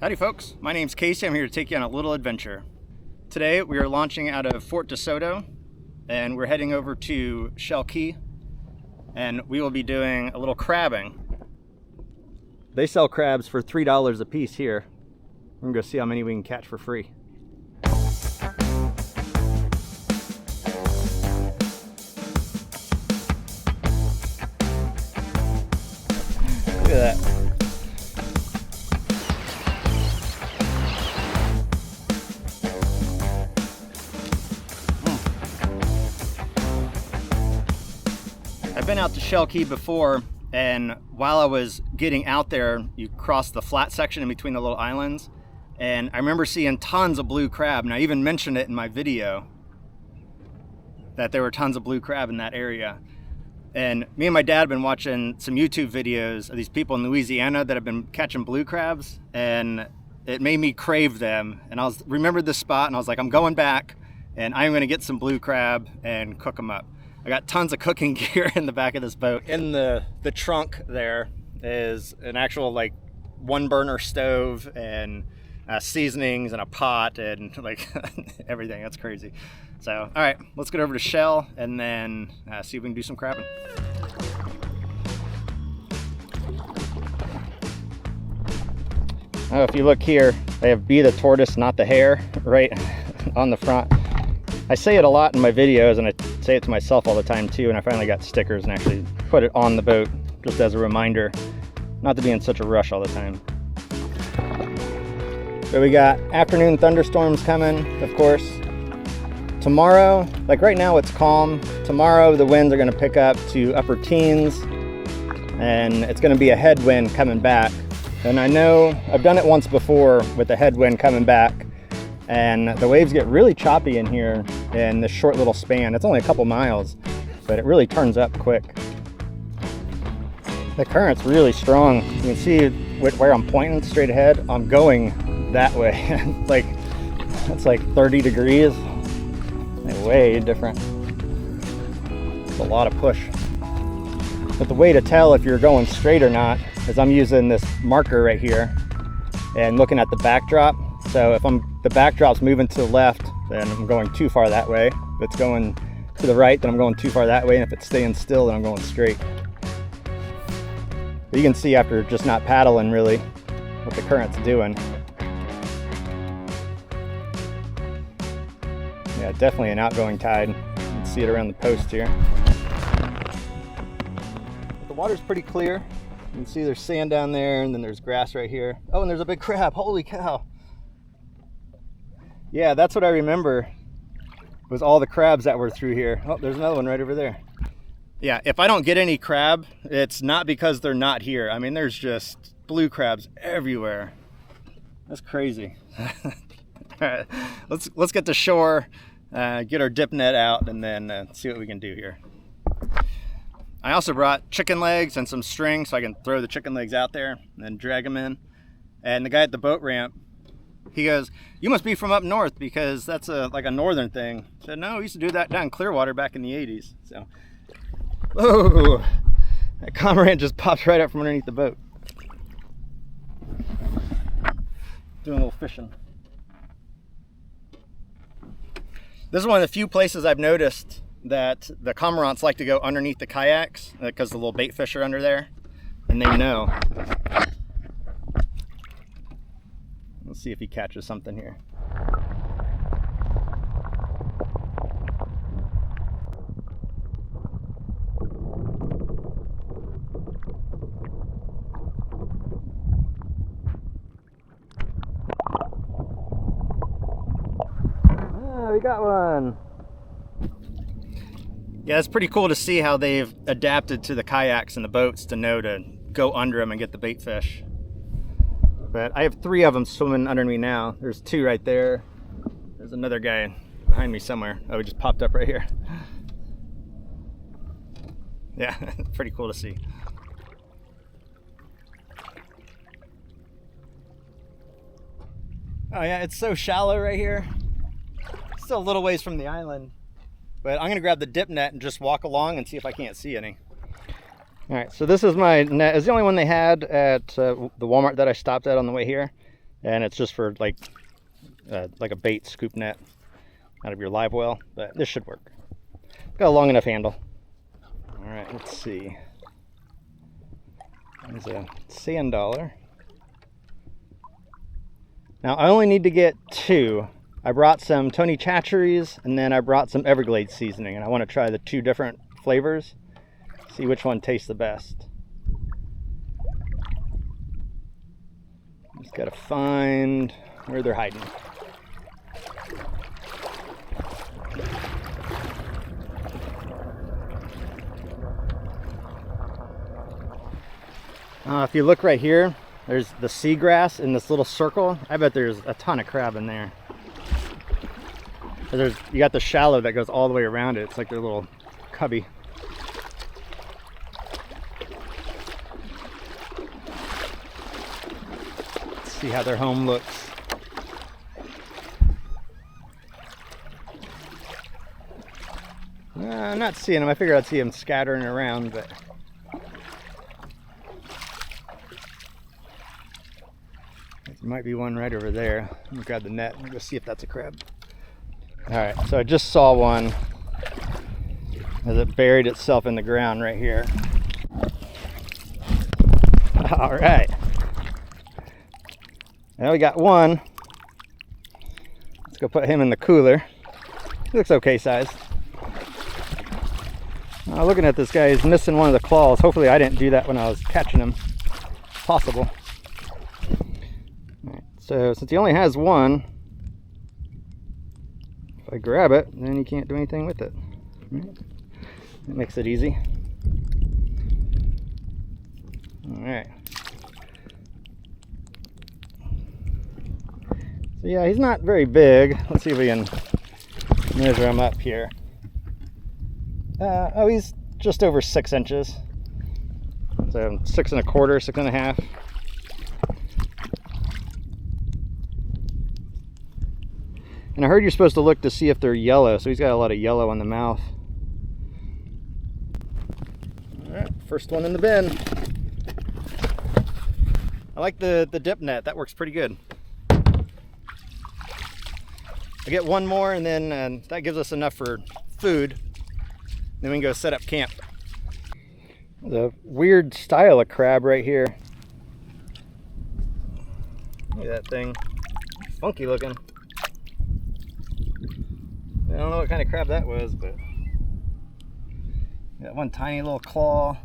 Howdy folks, my name's Casey. I'm here to take you on a little adventure. Today we are launching out of Fort Desoto and we're heading over to Shell Key and we will be doing a little crabbing. They sell crabs for $3 a piece here. We're gonna go see how many we can catch for free. Look at that. I've been out to Shell Key before, and while I was getting out there, you cross the flat section in between the little islands, and I remember seeing tons of blue crab, and I even mentioned it in my video that there were tons of blue crab in that area. And me and my dad have been watching some YouTube videos of these people in Louisiana that have been catching blue crabs, and it made me crave them. And I remembered this spot, and I was like, I'm going back, and I'm gonna get some blue crab and cook them up. I got tons of cooking gear in the back of this boat. In the trunk there is an actual like 1-burner stove and seasonings and a pot and like everything. That's crazy. So, all right, let's get over to Shell and then see if we can do some crabbing. Oh, if you look here, they have "Be the tortoise, not the hare" right on the front. I say it a lot in my videos, and I say it to myself all the time too, and I finally got stickers and actually put it on the boat just as a reminder not to be in such a rush all the time. So we got afternoon thunderstorms coming, of course. Tomorrow, like right now it's calm. Tomorrow the winds are going to pick up to upper teens, and it's going to be a headwind coming back. And I know I've done it once before with a headwind coming back, and the waves get really choppy in here in this short little span. It's only a couple miles, but it really turns up quick. The current's really strong. You can see where I'm pointing straight ahead. I'm going that way. It's like 30 degrees. Way different. It's a lot of push. But the way to tell if you're going straight or not is I'm using this marker right here and looking at the backdrop. So if the backdrop's moving to the left, then I'm going too far that way. If it's going to the right, then I'm going too far that way. And if it's staying still, then I'm going straight. But you can see after just not paddling really what the current's doing. Yeah, definitely an outgoing tide. You can see it around the post here. The water's pretty clear. You can see there's sand down there, and then there's grass right here. Oh, and there's a big crab. Holy cow. Yeah, that's what I remember, was all the crabs that were through here. Oh, there's another one right over there. Yeah, if I don't get any crab, it's not because they're not here. I mean, there's just blue crabs everywhere. That's crazy. All right, let's get to shore, get our dip net out, and then see what we can do here. I also brought chicken legs and some string so I can throw the chicken legs out there and then drag them in. And the guy at the boat ramp, he goes, "You must be from up north because that's like a northern thing." I said, "No, we used to do that down in Clearwater back in the 80s. So, whoa, that cormorant just popped right up from underneath the boat. Doing a little fishing. This is one of the few places I've noticed that the cormorants like to go underneath the kayaks because the little bait fish are under there, and they know. Let's see if he catches something here. Ah, we got one. Yeah, it's pretty cool to see how they've adapted to the kayaks and the boats to know to go under them and get the bait fish. But I have 3 of them swimming under me now. There's 2 right there. There's another guy behind me somewhere. Oh, he just popped up right here. Yeah, pretty cool to see. Oh yeah, it's so shallow right here. Still a little ways from the island. But I'm gonna grab the dip net and just walk along and see if I can't see any. All right, so this is my net. It's the only one they had at the Walmart that I stopped at on the way here. and it's just for like a bait scoop net out of your live well, but this should work. It's got a long enough handle. All right, let's see. There's a sand dollar. Now I only need to get 2. I brought some Tony Chachere's and then I brought some Everglades seasoning, and I want to try the 2 different flavors, see which one tastes the best. Just gotta find where they're hiding. If you look right here, there's the seagrass in this little circle. I bet there's a ton of crab in there. You got the shallow that goes all the way around it. It's like their little cubby. Let's see how their home looks. I'm not seeing them. I figured I'd see them scattering around, but there might be one right over there. Let me grab the net and go see if that's a crab. All right, so I just saw one as it buried itself in the ground right here. All right. Now we got one. Let's go put him in the cooler. He looks okay sized. Looking at this guy, he's missing one of the claws. Hopefully I didn't do that when I was catching him. Possible. All right, so since he only has one, if I grab it, then you can't do anything with it. Right. That makes it easy. All right. So yeah, he's not very big. Let's see if we can measure him up here. Oh, he's just over 6 inches. So 6 1/4, 6 1/2. And I heard you're supposed to look to see if they're yellow, so he's got a lot of yellow on the mouth. All right, first one in the bin. I like the dip net, that works pretty good. I get one more and then that gives us enough for food. Then we can go set up camp. The weird style of crab right here. Look at that thing. Funky looking. I don't know what kind of crab that was, but got one tiny little claw.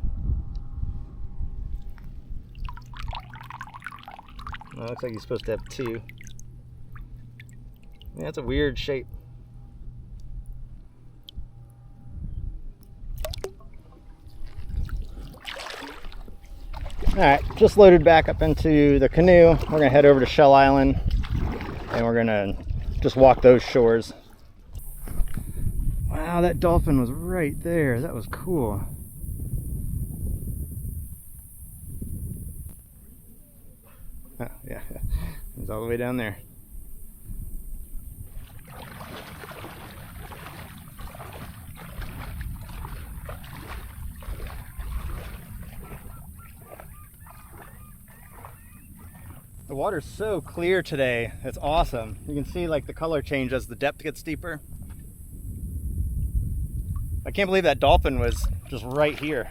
Oh, looks like he's supposed to have 2. Yeah, that's a weird shape. Alright, just loaded back up into the canoe. We're going to head over to Shell Island and we're going to just walk those shores. Wow, that dolphin was right there. That was cool. Oh, yeah, it's all the way down there. The water's so clear today, it's awesome. You can see like the color change as the depth gets deeper. I can't believe that dolphin was just right here,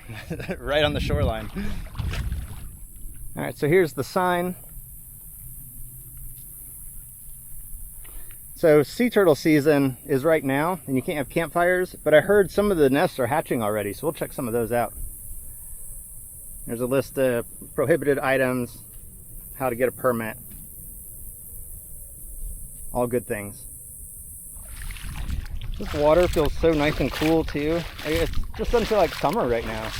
right on the shoreline. All right, so here's the sign. So sea turtle season is right now, and you can't have campfires, but I heard some of the nests are hatching already, so we'll check some of those out. There's a list of prohibited items, how to get a permit. All good things. This water feels so nice and cool too. It just doesn't feel like summer right now.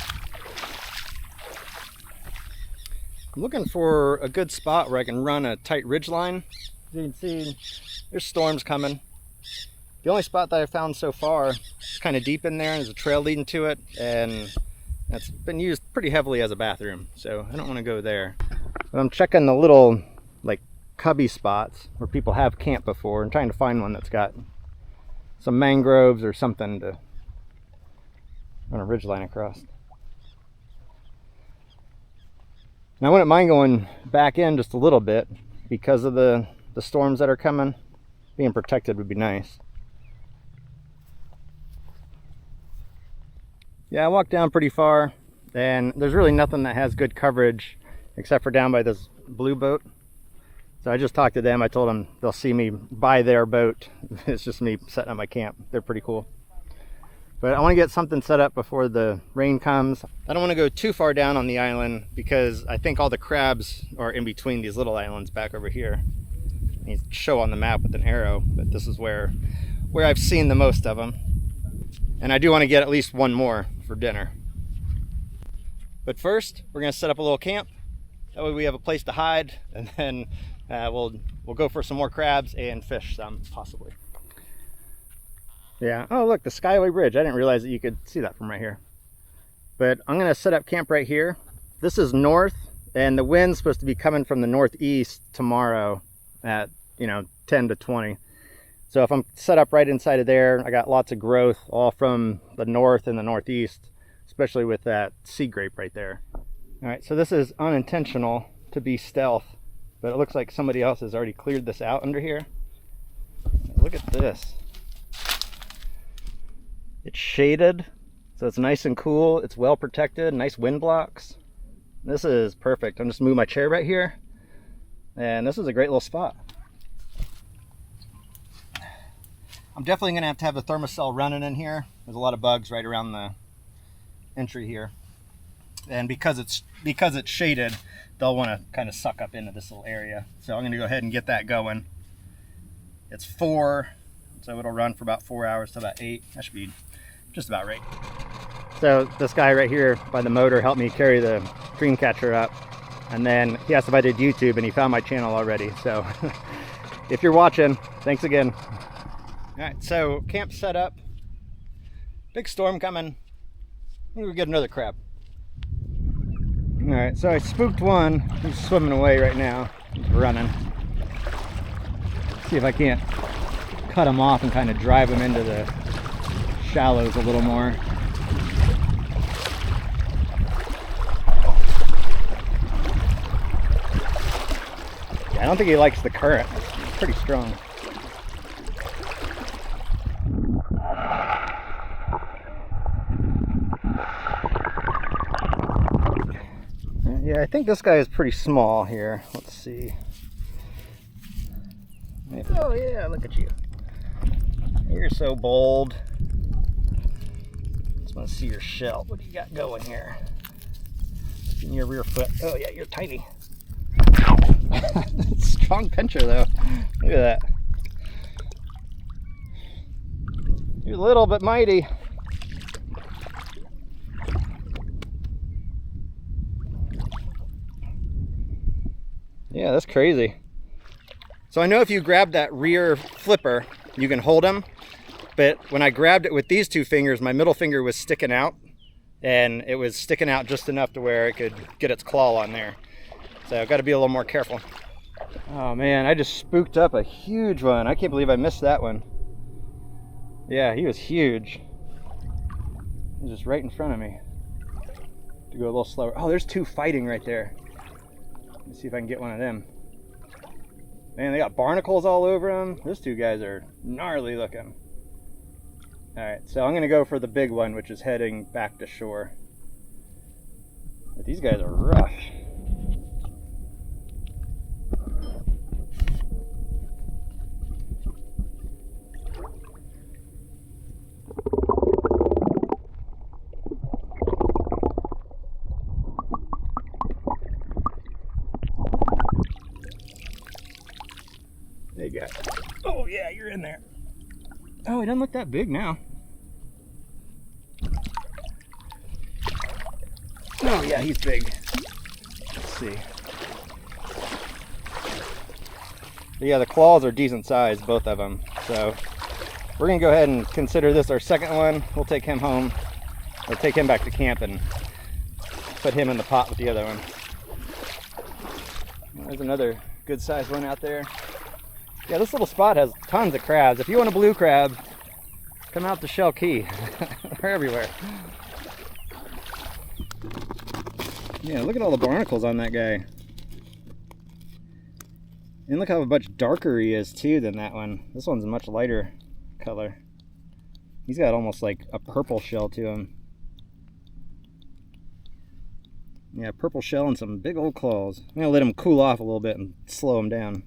I'm looking for a good spot where I can run a tight ridge line. As you can see, there's storms coming. The only spot that I found so far is kind of deep in there, and there's a trail leading to it, and that's been used pretty heavily as a bathroom, so I don't want to go there. But I'm checking the little like cubby spots where people have camped before and trying to find one that's got some mangroves or something to run a ridge line across. And I wouldn't mind going back in just a little bit. You because of the storms that are coming. Being protected would be nice. Yeah, I walked down pretty far, and there's really nothing that has good coverage except for down by this blue boat. So I just talked to them. I told them they'll see me by their boat. It's just me setting up my camp. They're pretty cool. But I want to get something set up before the rain comes. I don't want to go too far down on the island because I think all the crabs are in between these little islands back over here. You show on the map with an arrow, but this is where I've seen the most of them. And I do want to get at least one more for dinner. But first, we're going to set up a little camp. That way we have a place to hide, and then we'll go for some more crabs and fish some, possibly. Yeah, oh look, the Skyway Bridge. I didn't realize that you could see that from right here. But I'm going to set up camp right here. This is north, and the wind's supposed to be coming from the northeast tomorrow at, 10 to 20. So if I'm set up right inside of there, I got lots of growth all from the north and the northeast, especially with that sea grape right there. All right, so this is unintentional to be stealth, but it looks like somebody else has already cleared this out under here. Look at this. It's shaded, so it's nice and cool. It's well protected, nice wind blocks. This is perfect. I'm just moving my chair right here, and this is a great little spot. I'm definitely going to have the thermocell running in here. There's a lot of bugs right around the entry here. And because it's shaded, they'll want to kind of suck up into this little area. So I'm going to go ahead and get that going. It's 4, so it'll run for about 4 hours to about 8. That should be just about right. So this guy right here by the motor helped me carry the Dreamcatcher up. And then he asked if I did YouTube, and he found my channel already. So if you're watching, thanks again. All right, so camp set up. Big storm coming. I'm gonna get another crab. All right, so I spooked one. He's swimming away right now. He's running. See if I can't cut him off and kind of drive him into the shallows a little more. Yeah, I don't think he likes the current. It's pretty strong. Yeah, I think this guy is pretty small here. Let's see. Oh yeah, look at you. You're so bold. Just want to see your shell. What do you got going here? In your rear foot. Oh yeah, you're tiny. Strong pincher though. Look at that. You're little but mighty. Yeah, that's crazy. So I know if you grab that rear flipper, you can hold them. But when I grabbed it with these two fingers, my middle finger was sticking out. And it was sticking out just enough to where it could get its claw on there. So I've got to be a little more careful. Oh man, I just spooked up a huge one. I can't believe I missed that one. Yeah, he was huge. He was just right in front of me. To go a little slower. Oh, there's two fighting right there. Let's see if I can get one of them. Man, they got barnacles all over them. Those two guys are gnarly looking. Alright, so I'm going to go for the big one, which is heading back to shore. But these guys are rough. There you go. Oh yeah, you're in there. Oh, he doesn't look that big now. Oh yeah, he's big. Let's see. But yeah, the claws are decent size, both of them. So we're gonna go ahead and consider this our second one. We'll take him home, or take him back to camp and put him in the pot with the other one. There's another good sized one out there. Yeah, this little spot has tons of crabs. If you want a blue crab, come out to Shell Key. They're everywhere. Yeah, look at all the barnacles on that guy. And look how much darker he is too than that one. This one's a much lighter color. He's got almost like a purple shell to him. Yeah, purple shell and some big old claws. I'm gonna let him cool off a little bit and slow him down.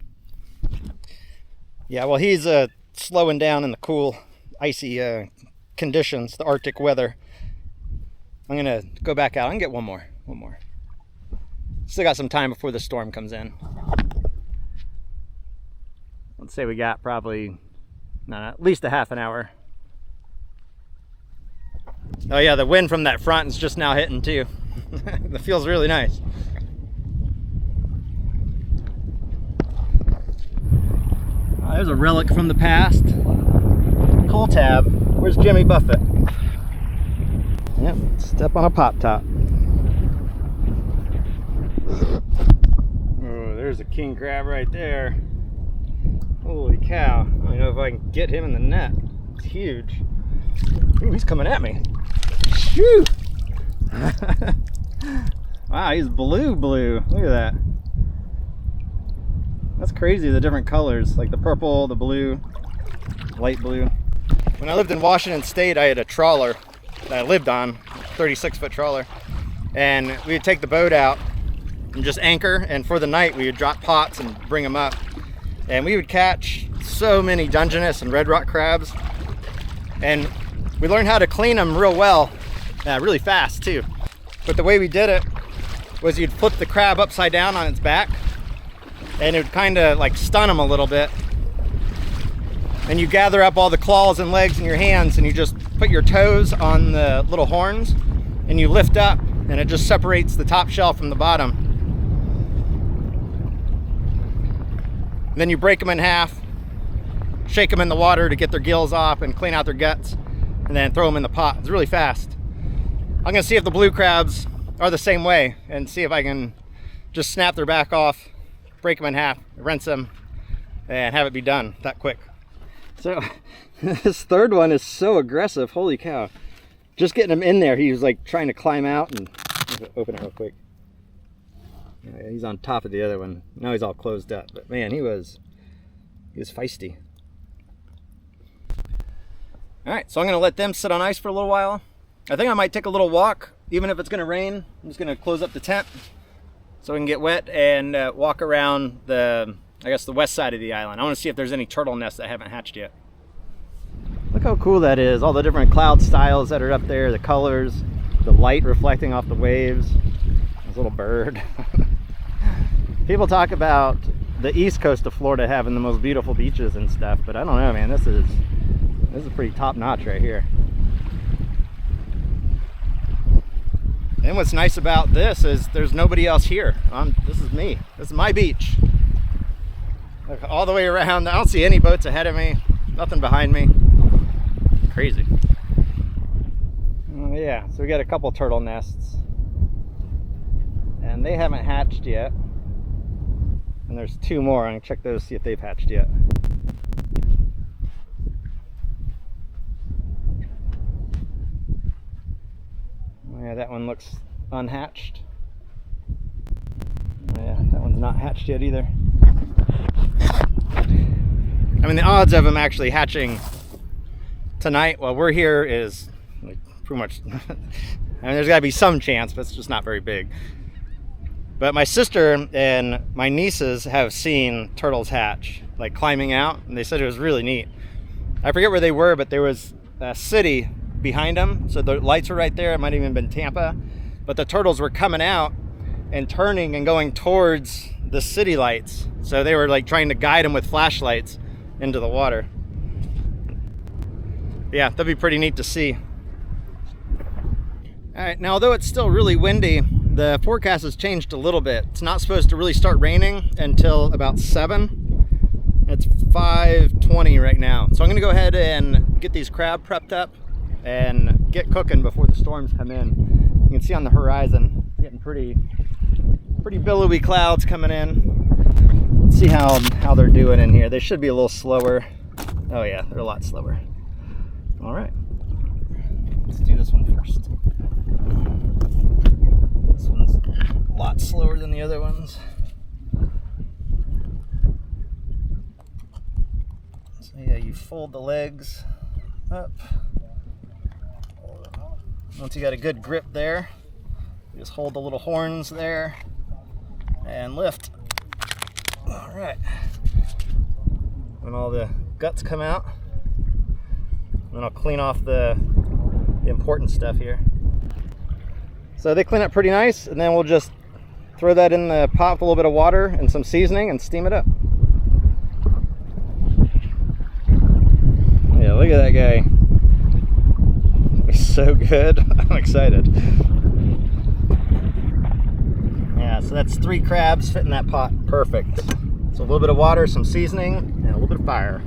Yeah, well, he's slowing down in the cool, icy conditions, the Arctic weather. I'm gonna go back out and get one more. Still got some time before the storm comes in. Let's say we got probably, at least a half an hour. Oh yeah, the wind from that front is just now hitting too. That feels really nice. There's a relic from the past. Coal tab. Where's Jimmy Buffett? Yep, step on a pop top. Oh, there's a king crab right there. Holy cow. I don't know if I can get him in the net. It's huge. Ooh, he's coming at me. Shoo! Wow, he's blue. Look at that. That's crazy, the different colors, like the purple, the blue, light blue. When I lived in Washington State, I had a trawler that I lived on, 36-foot trawler. And we would take the boat out and just anchor, and for the night we would drop pots and bring them up. And we would catch so many Dungeness and red rock crabs. And we learned how to clean them real well, really fast too. But the way we did it was you'd flip the crab upside down on its back, and it would kind of like stun them a little bit. And you gather up all the claws and legs in your hands, and you just put your toes on the little horns, and you lift up, and it just separates the top shell from the bottom. And then you break them in half, shake them in the water to get their gills off and clean out their guts, and then throw them in the pot. It's really fast. I'm gonna see if the blue crabs are the same way and see if I can just snap their back off, break them in half, rinse them, and have it be done that quick. So this third one is so aggressive, holy cow. Just getting him in there, he was like trying to climb out, and open it real quick. Yeah, he's on top of the other one. Now he's all closed up, but man, he was feisty. All right, so I'm gonna let them sit on ice for a little while. I think I might take a little walk, even if it's gonna rain. I'm just gonna close up the tent so we can get wet and walk around the west side of the island. I wanna see if there's any turtle nests that haven't hatched yet. Look how cool that is, all the different cloud styles that are up there, the colors, the light reflecting off the waves. This little bird. People talk about the east coast of Florida having the most beautiful beaches and stuff, but I don't know, man, this is pretty top notch right here. And what's nice about this is there's nobody else here. This is me. This is my beach. Look, all the way around. I don't see any boats ahead of me. Nothing behind me. Crazy. Oh, yeah, so we got a couple turtle nests. And they haven't hatched yet. And there's two more. I'm gonna check those, see if they've hatched yet. Yeah, that one looks unhatched. Yeah, that one's not hatched yet either. I mean, the odds of them actually hatching tonight while we're here is like pretty much, I mean, there's gotta be some chance, but it's just not very big. But my sister and my nieces have seen turtles hatch, like climbing out, and they said it was really neat. I forget where they were, but there was a city behind them, so the lights were right there. It might have even been Tampa, but the turtles were coming out and turning and going towards the city lights, so they were like trying to guide them with flashlights into the water. Yeah, that'd be pretty neat to see. All right, now although it's still really windy, the forecast has changed a little bit. It's not supposed to really start raining until about 7. It's 5:20 right now, so I'm gonna go ahead and get these crab prepped up and get cooking before the storms come in. You can see on the horizon, getting pretty billowy clouds coming in. Let's see how they're doing in here. They should be a little slower. Oh yeah, they're a lot slower. All right, let's do this one first. This one's a lot slower than the other ones. So yeah, you fold the legs up. Once you got a good grip there, you just hold the little horns there and lift. All right. When all the guts come out, then I'll clean off the important stuff here. So they clean up pretty nice, and then we'll just throw that in the pot with a little bit of water and some seasoning and steam it up. Yeah, look at that guy. He's so good. I'm excited. Yeah, so that's 3 crabs fit in that pot. Perfect. So a little bit of water, some seasoning, and a little bit of fire.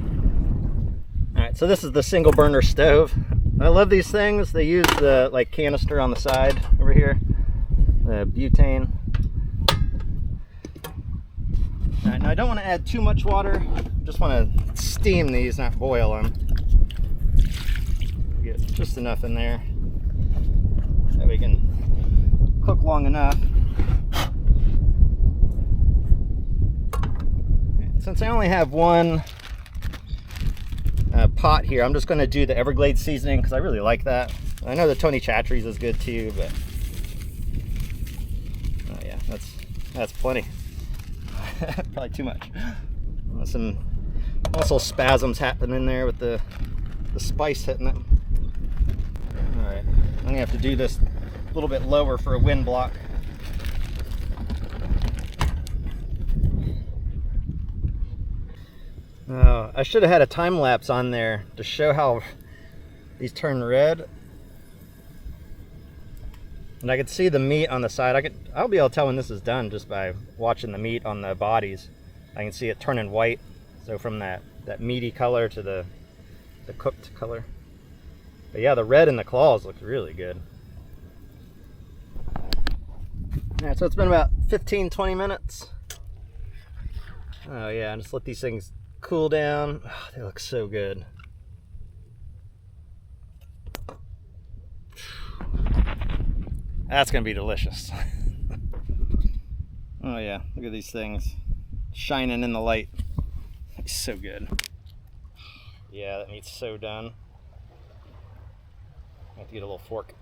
All right, so this is the single burner stove. I love these things. They use the like canister on the side over here, the butane. All right, now I don't want to add too much water. Just want to steam these, not boil them. Get just enough in there so we can cook long enough. Since I only have one pot here, I'm just going to do the Everglades seasoning because I really like that. I know the Tony Chachere's is good too, but oh yeah, that's plenty. Probably too much. Some also spasms happening there with the spice hitting it. All right, I'm gonna have to do this a little bit lower for a wind block. Oh, I should have had a time lapse on there to show how these turn red. And I could see the meat on the side. I'll be able to tell when this is done just by watching the meat on the bodies. I can see it turning white. So from that meaty color to the cooked color. But yeah, the red in the claws looks really good. Yeah, so it's been about 15-20 minutes. Oh yeah, and just let these things cool down. Oh, they look so good. That's gonna be delicious. Oh yeah, look at these things shining in the light. It's so good. Yeah, that meat's so done. I have to get a little fork.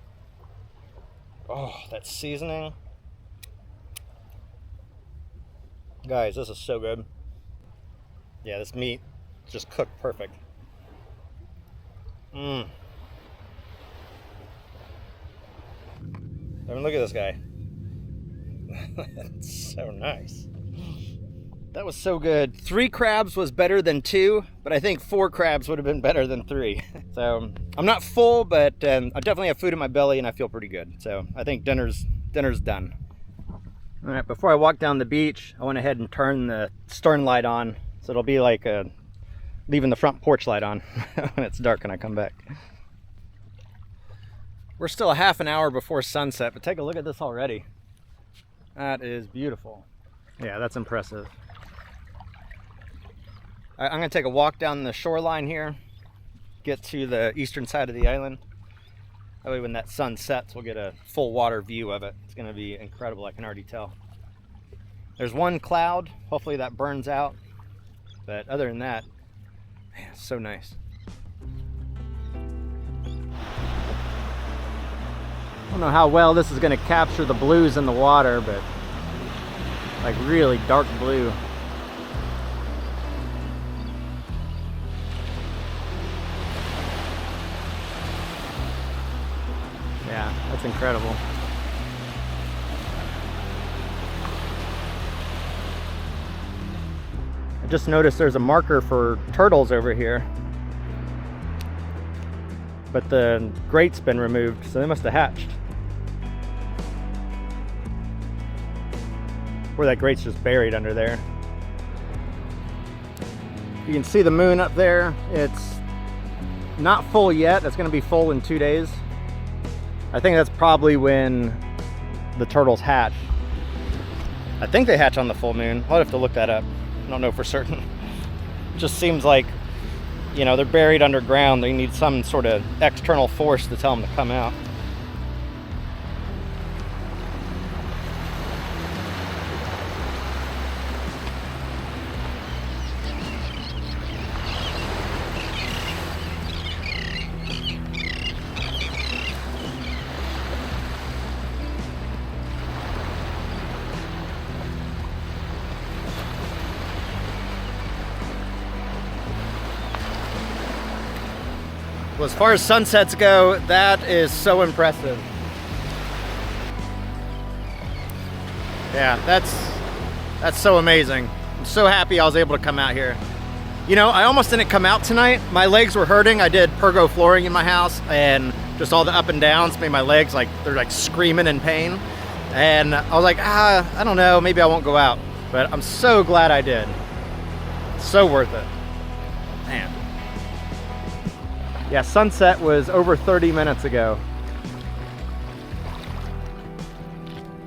Oh, that seasoning. Guys, this is so good. Yeah, this meat just cooked perfect. I mean, look at this guy. That's so nice. That was so good. 3 crabs was better than 2, but I think 4 crabs would have been better than 3. So I'm not full, but I definitely have food in my belly and I feel pretty good. So I think dinner's done. All right, before I walk down the beach, I went ahead and turned the stern light on. So it'll be like leaving the front porch light on when it's dark and I come back. We're still a half an hour before sunset, but take a look at this already. That is beautiful. Yeah, that's impressive. I'm gonna take a walk down the shoreline here, get to the eastern side of the island. That way when that sun sets, we'll get a full water view of it. It's gonna be incredible, I can already tell. There's one cloud, hopefully that burns out. But other than that, man, it's so nice. I don't know how well this is gonna capture the blues in the water, but like really dark blue. Yeah, that's incredible. I just noticed there's a marker for turtles over here, but the grate's been removed, so they must have hatched. Or that grate's just buried under there. You can see the moon up there. It's not full yet. It's going to be full in 2 days. I think that's probably when the turtles hatch. I think they hatch on the full moon. I'll have to look that up. I don't know for certain. It just seems like, you know, they're buried underground. They need some sort of external force to tell them to come out. Well, as far as sunsets go, that is so impressive. Yeah, that's so amazing. I'm so happy I was able to come out here. You know, I almost didn't come out tonight. My legs were hurting. I did pergo flooring in my house, and just all the up and downs made my legs like, they're like screaming in pain. And I was like, I don't know, maybe I won't go out. But I'm so glad I did. So worth it. Man. Yeah, sunset was over 30 minutes ago.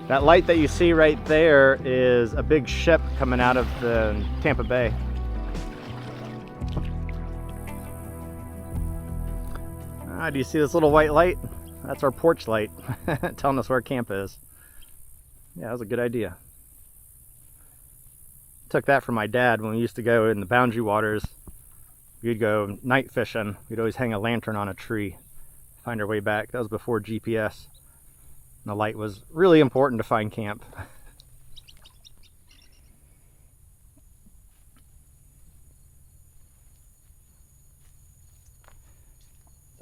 That light that you see right there is a big ship coming out of the Tampa Bay. Do you see this little white light? That's our porch light, telling us where camp is. Yeah, that was a good idea. Took that from my dad when we used to go in the Boundary Waters. We'd go night fishing. We'd always hang a lantern on a tree, find our way back. That was before GPS. And the light was really important to find camp.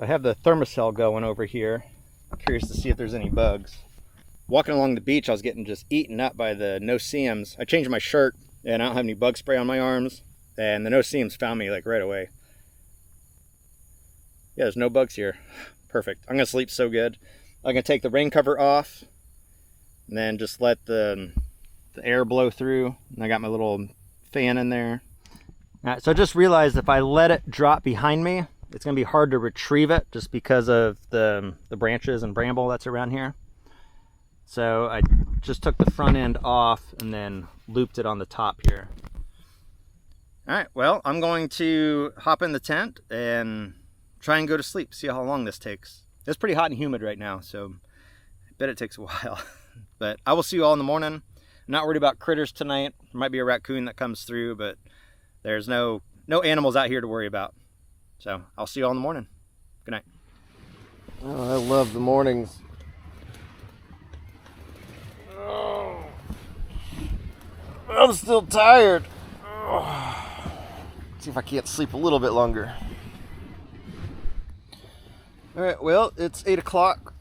I have the thermocell going over here. Curious to see if there's any bugs. Walking along the beach, I was getting just eaten up by the no-see-ums. I changed my shirt and I don't have any bug spray on my arms, and the no-see-ums found me like right away. Yeah, there's no bugs here. Perfect. I'm gonna sleep so good. I'm gonna take the rain cover off and then just let the air blow through. And I got my little fan in there. All right, so I just realized if I let it drop behind me, it's gonna be hard to retrieve it just because of the branches and bramble that's around here. So I just took the front end off and then looped it on the top here. All right, well, I'm going to hop in the tent and try and go to sleep, see how long this takes. It's pretty hot and humid right now, so I bet it takes a while. But I will see you all in the morning. I'm not worried about critters tonight. There might be a raccoon that comes through, but there's no animals out here to worry about. So I'll see you all in the morning. Good night. Oh, I love the mornings. I'm still tired. Let's see if I can't sleep a little bit longer. All right, well, it's 8 o'clock.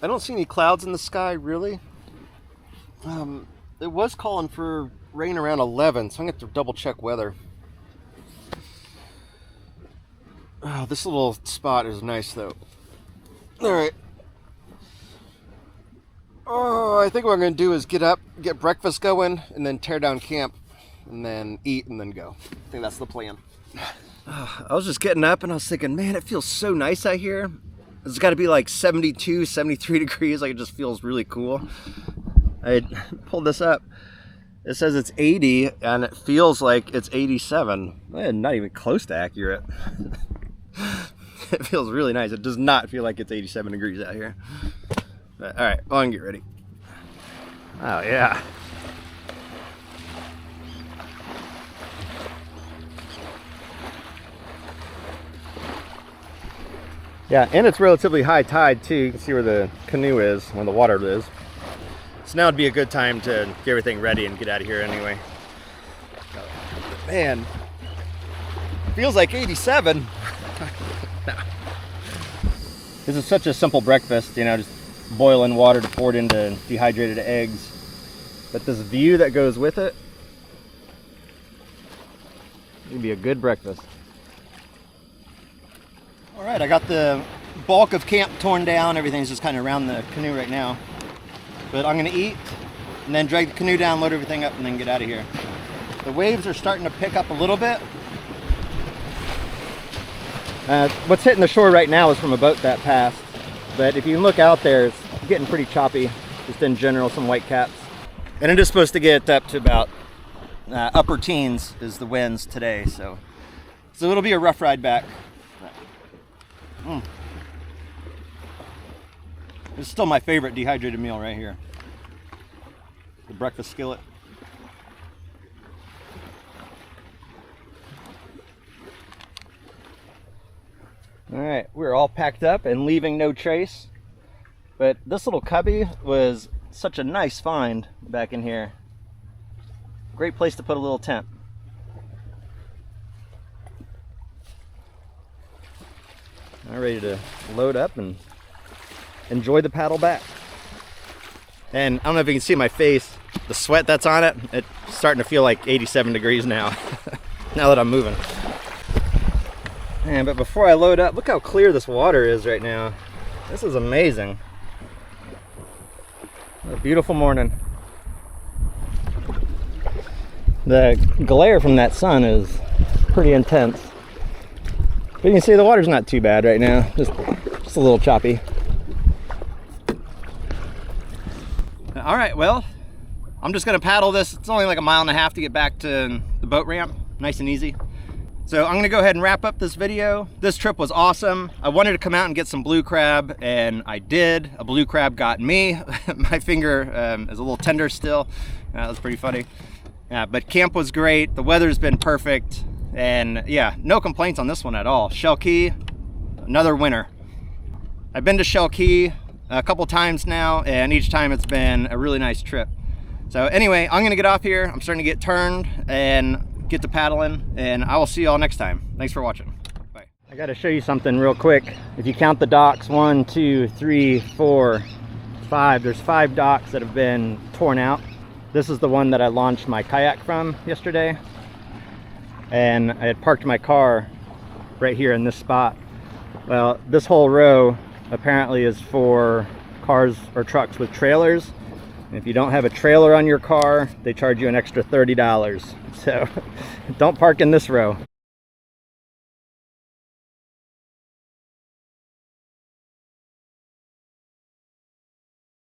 I don't see any clouds in the sky, really. It was calling for rain around 11, so I'm going to have to double check weather. Oh, this little spot is nice, though. All right. Oh, I think what I'm going to do is get up, get breakfast going, and then tear down camp, and then eat, and then go. I think that's the plan. I was just getting up, and I was thinking, man, it feels so nice out here. It's got to be like 72, 73 degrees. Like, it just feels really cool. I pulled this up. It says it's 80, and it feels like it's 87. Not even close to accurate. It feels really nice. It does not feel like it's 87 degrees out here. But, all right, well, I can get ready. Oh, yeah. Yeah, and it's relatively high tide, too. You can see where the canoe is, where the water is. So now would be a good time to get everything ready and get out of here anyway. But man, feels like 87. This is such a simple breakfast, you know, just boiling water to pour it into dehydrated eggs. But this view that goes with it, it'd be a good breakfast. All right, I got the bulk of camp torn down. Everything's just kind of around the canoe right now. But I'm gonna eat and then drag the canoe down, load everything up, and then get out of here. The waves are starting to pick up a little bit. What's hitting the shore right now is from a boat that passed. But if you look out there, it's getting pretty choppy, just in general, some white caps. And it is supposed to get up to about upper teens is the winds today. So it'll be a rough ride back. This is still my favorite dehydrated meal right here. The breakfast skillet. All right, we're all packed up and leaving no trace. But this little cubby was such a nice find back in here. Great place to put a little tent. I'm ready to load up and enjoy the paddle back. And I don't know if you can see my face, the sweat that's on it, it's starting to feel like 87 degrees now, now that I'm moving. Man, but before I load up, look how clear this water is right now. This is amazing. What a beautiful morning. The glare from that sun is pretty intense. But you can see the water's not too bad right now, just a little choppy. All right, well, I'm just gonna paddle this. It's only like 1.5 miles to get back to the boat ramp, nice and easy. So I'm gonna go ahead and wrap up this video. This trip was awesome. I wanted to come out and get some blue crab, and I did. A blue crab got me. My finger is a little tender still. That was pretty funny. But camp was great. The weather's been perfect. And yeah, no complaints on this one at all. Shell Key, another winner. I've been to Shell Key a couple times now, and each time it's been a really nice trip. So anyway, I'm gonna get off here. I'm starting to get turned and get to paddling, and I will see you all next time. Thanks for watching. Bye. I gotta show you something real quick. If you count the docks, 1, 2, 3, 4, 5, there's 5 docks that have been torn out. This is the one that I launched my kayak from yesterday. And I had parked my car right here in this spot. Well, this whole row apparently is for cars or trucks with trailers. And if you don't have a trailer on your car, they charge you an extra $30. So don't park in this row.